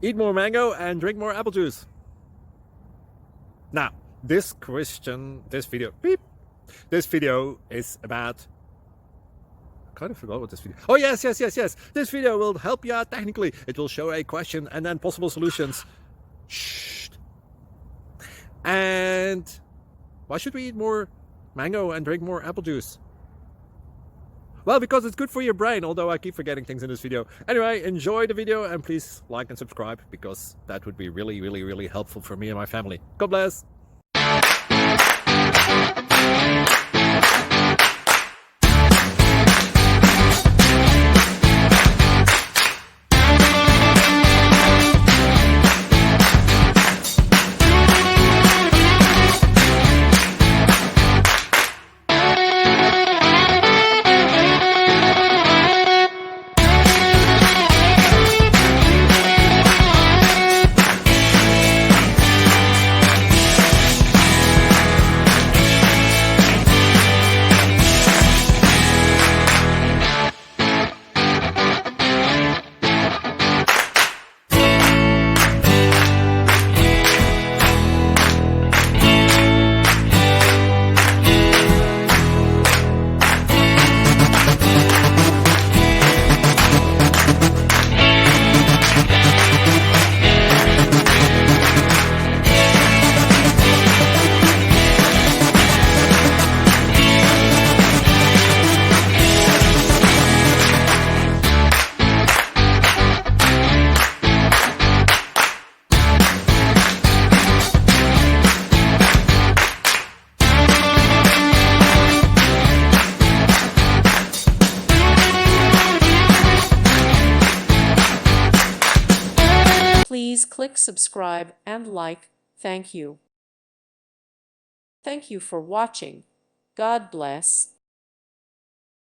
Eat more mango and drink more apple juice. Now, this video is about, I kind of forgot what this video. Oh, yes. This video will help you out technically. It will show a question and then possible solutions. Shh. And why should we eat more mango and drink more apple juice? Well, because it's good for your brain, although I keep forgetting things in this video. Anyway, enjoy the video and please like and subscribe, because that would be really helpful for me and my family. God bless. Please click subscribe and like. Thank you. Thank you for watching. God bless.